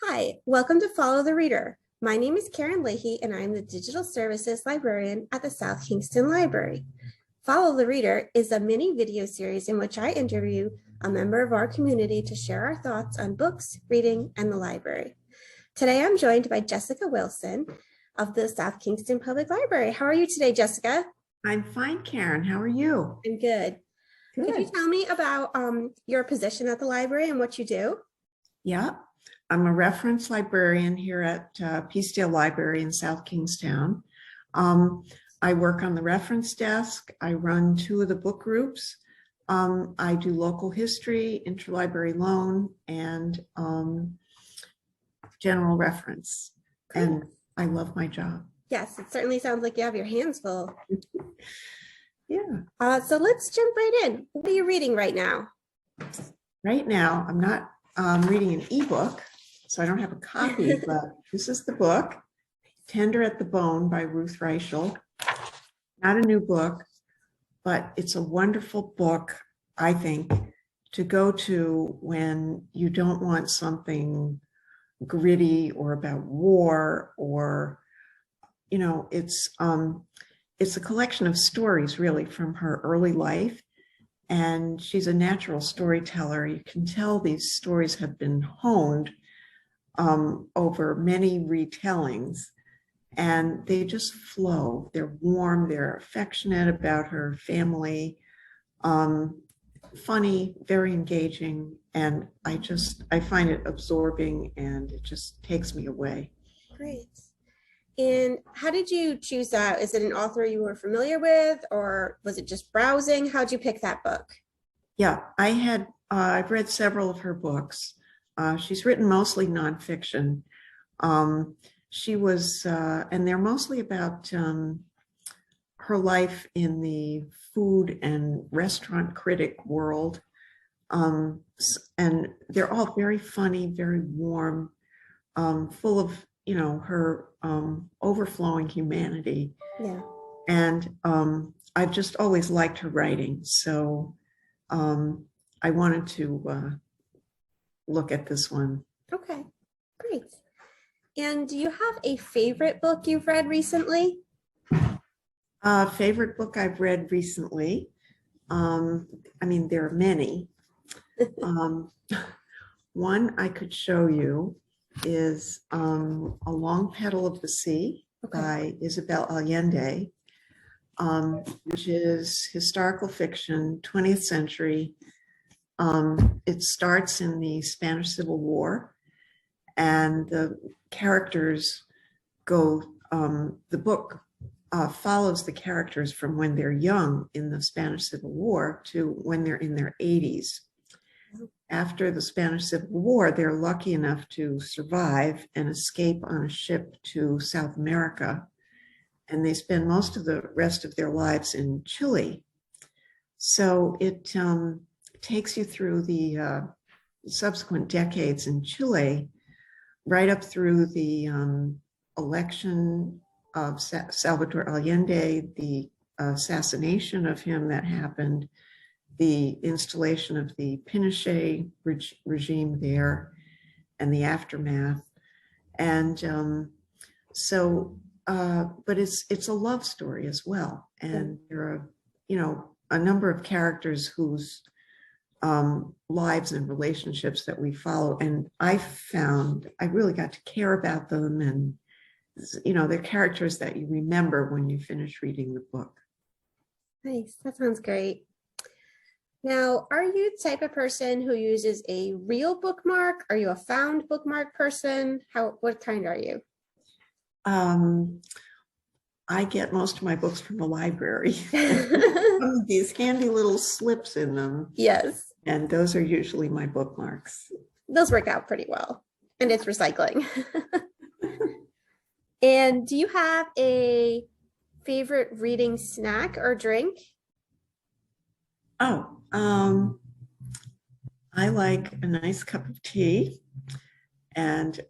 Hi, welcome to Follow the Reader. My name is Karen Leahy, and I am the Digital Services Librarian at the South Kingstown Library. Follow the Reader is a mini video series in which I interview a member of our community to share our thoughts on books, reading, and the library. Today, I'm joined by Jessica Wilson of the South Kingstown Public Library. How are you today, Jessica? I'm fine, Karen. How are you? I'm good. Could you tell me about your position at the library and what you do? Yeah, I'm a reference librarian here at Petal Library in South Kingstown. I work on the reference desk. I run 2 of the book groups. I do local history, interlibrary loan, and general reference. Great. And I love my job. Yes, it certainly sounds like you have your hands full. Yeah. So let's jump right in. What are you reading right now? Right now, I'm not reading an ebook, so I don't have a copy, but this is the book, Tender at the Bone by Ruth Reichl. Not a new book, but it's a wonderful book, I think, to go to when you don't want something gritty or about war, or, you know, it's a collection of stories really from her early life. And she's a natural storyteller. You can tell these stories have been honed over many retellings, and they just flow. They're warm, they're affectionate about her family, funny, very engaging, and I find it absorbing, and it just takes me away. Great. And how did you choose that? Is it an author you were familiar with, or was it just browsing? How'd you pick that book? Yeah, I've read several of her books. She's written mostly nonfiction. She was, and they're mostly about her life in the food and restaurant critic world. And they're all very funny, very warm, full of, you know, her overflowing humanity. Yeah. And I've just always liked her writing. So I wanted to look at this one. Okay, great. And do you have a favorite book you've read recently? Favorite book I've read recently? I mean, there are many. One I could show you is A Long Petal of the Sea by Isabel Allende, which is historical fiction, 20th century. It starts in the Spanish Civil War, and the characters go, the book follows the characters from when they're young in the Spanish Civil War to when they're in their 80s. After the Spanish Civil War, they're lucky enough to survive and escape on a ship to South America, and they spend most of the rest of their lives in Chile. So it takes you through the subsequent decades in Chile, right up through the election of Salvador Allende, the assassination of him that happened, the installation of the Pinochet regime there, and the aftermath. And but it's a love story as well. And there are, you know, a number of characters whose lives and relationships that we follow. And I found I really got to care about them, and, you know, they're characters that you remember when you finish reading the book. Nice, that sounds great. Now, are you the type of person who uses a real bookmark? Are you a found bookmark person? What kind are you? I get most of my books from the library. These handy little slips in them. Yes. And those are usually my bookmarks. Those work out pretty well. And it's recycling. And do you have a favorite reading snack or drink? Oh, I like a nice cup of tea, and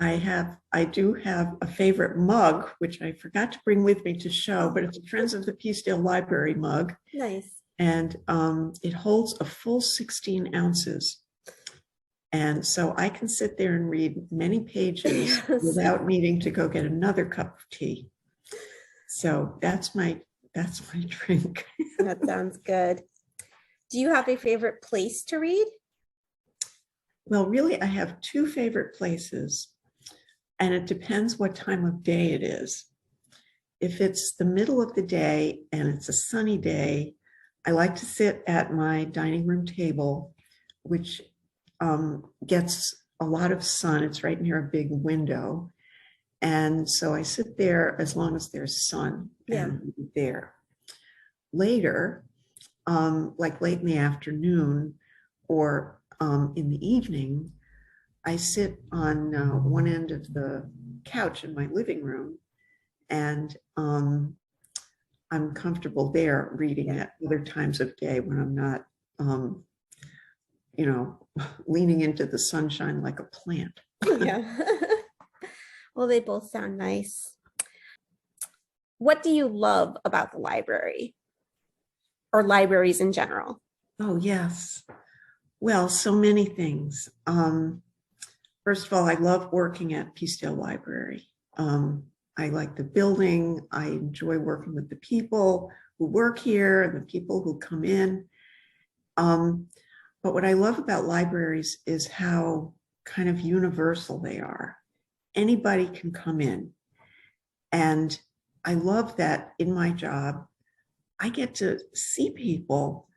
I do have a favorite mug, which I forgot to bring with me to show, but it's a Friends of the Peacedale Library mug. Nice. And it holds a full 16 ounces. And so I can sit there and read many pages Yes. without needing to go get another cup of tea. So that's my drink. That sounds good. Do you have a favorite place to read? Well, really, I have two favorite places, and it depends what time of day it is. If it's the middle of the day and it's a sunny day, I like to sit at my dining room table, which gets a lot of sun. It's right near a big window. And so I sit there as long as there's sun and there. Later, like late in the afternoon or in the evening, I sit on one end of the couch in my living room, and I'm comfortable there reading at other times of day when I'm not, leaning into the sunshine like a plant. Yeah. Well, they both sound nice. What do you love about the library or libraries in general? Oh, yes. Well, so many things. First of all, I love working at Peacedale Library. I like the building. I enjoy working with the people who work here and the people who come in. But what I love about libraries is how kind of universal they are. Anybody can come in. And I love that in my job, I get to see people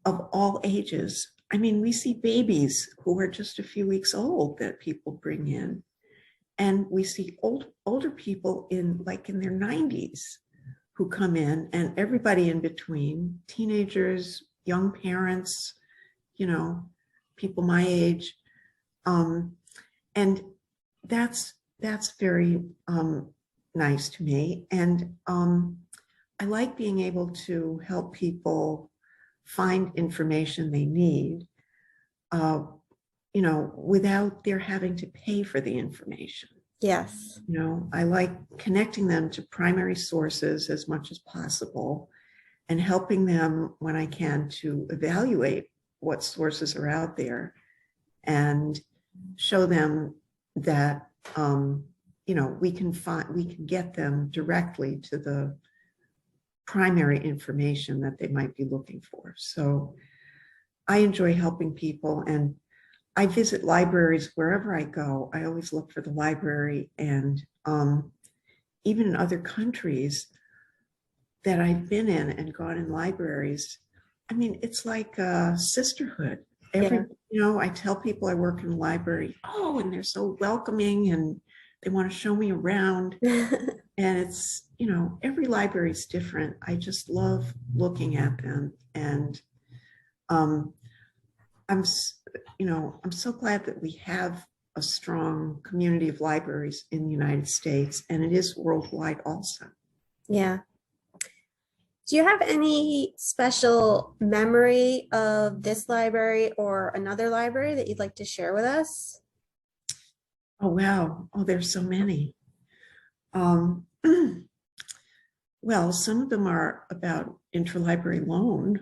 of all ages. I mean, we see babies who are just a few weeks old that people bring in. And we see older people in their 90s who come in, and everybody in between, teenagers, young parents, people my age. And that's very nice to me. And I like being able to help people find information they need, without their having to pay for the information. Yes. I like connecting them to primary sources as much as possible and helping them when I can to evaluate what sources are out there and show them that, we can get them directly to the primary information that they might be looking for. So I enjoy helping people, and I visit libraries wherever I go. I always look for the library, and even in other countries that I've been in and gone in libraries, I mean, it's like a sisterhood. I tell people I work in a library, and they're so welcoming and they want to show me around. And it's, every library is different. I just love looking at them. And I'm so glad that we have a strong community of libraries in the United States, and it is worldwide also. Yeah. Do you have any special memory of this library or another library that you'd like to share with us? Oh, wow. Oh, there's so many. Well, some of them are about interlibrary loan.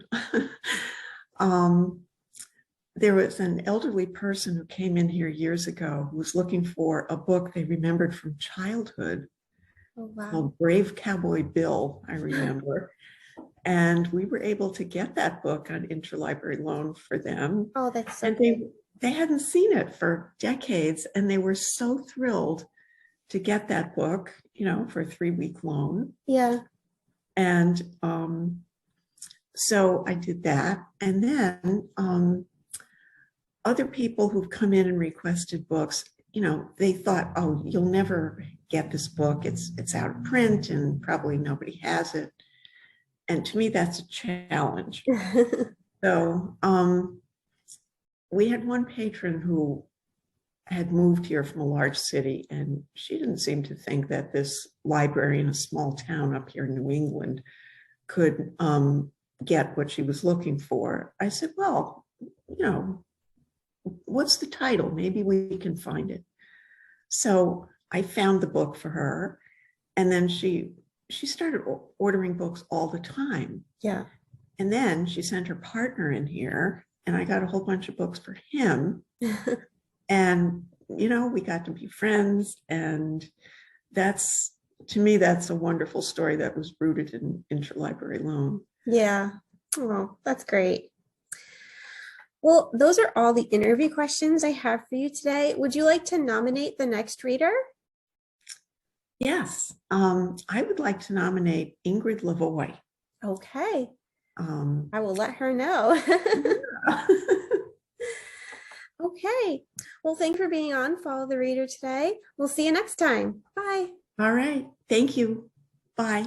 There was an elderly person who came in here years ago who was looking for a book they remembered from childhood. Oh, wow. Called Brave Cowboy Bill, I remember. And we were able to get that book on interlibrary loan for them. Oh, that's so and great. they hadn't seen it for decades, and they were so thrilled to get that book, for a 3-week loan. Yeah. And so I did that. And then other people who've come in and requested books, they thought, oh, you'll never get this book. It's out of print and probably nobody has it. And to me, that's a challenge. So we had one patron who had moved here from a large city, and she didn't seem to think that this library in a small town up here in New England could get what she was looking for. I said, well, what's the title? Maybe we can find it. So I found the book for her, and then she started ordering books all the time. Yeah. And then she sent her partner in here, and I got a whole bunch of books for him. And, we got to be friends. And that's, to me, that's a wonderful story that was rooted in interlibrary loan. Yeah. Oh, that's great. Well, those are all the interview questions I have for you today. Would you like to nominate the next reader? Yes, I would like to nominate Ingrid Lavoie. Okay. Um, I will let her know. yeah. Okay. Well, thanks for being on Follow the Reader today. We'll see you next time. Bye. All right. Thank you. Bye.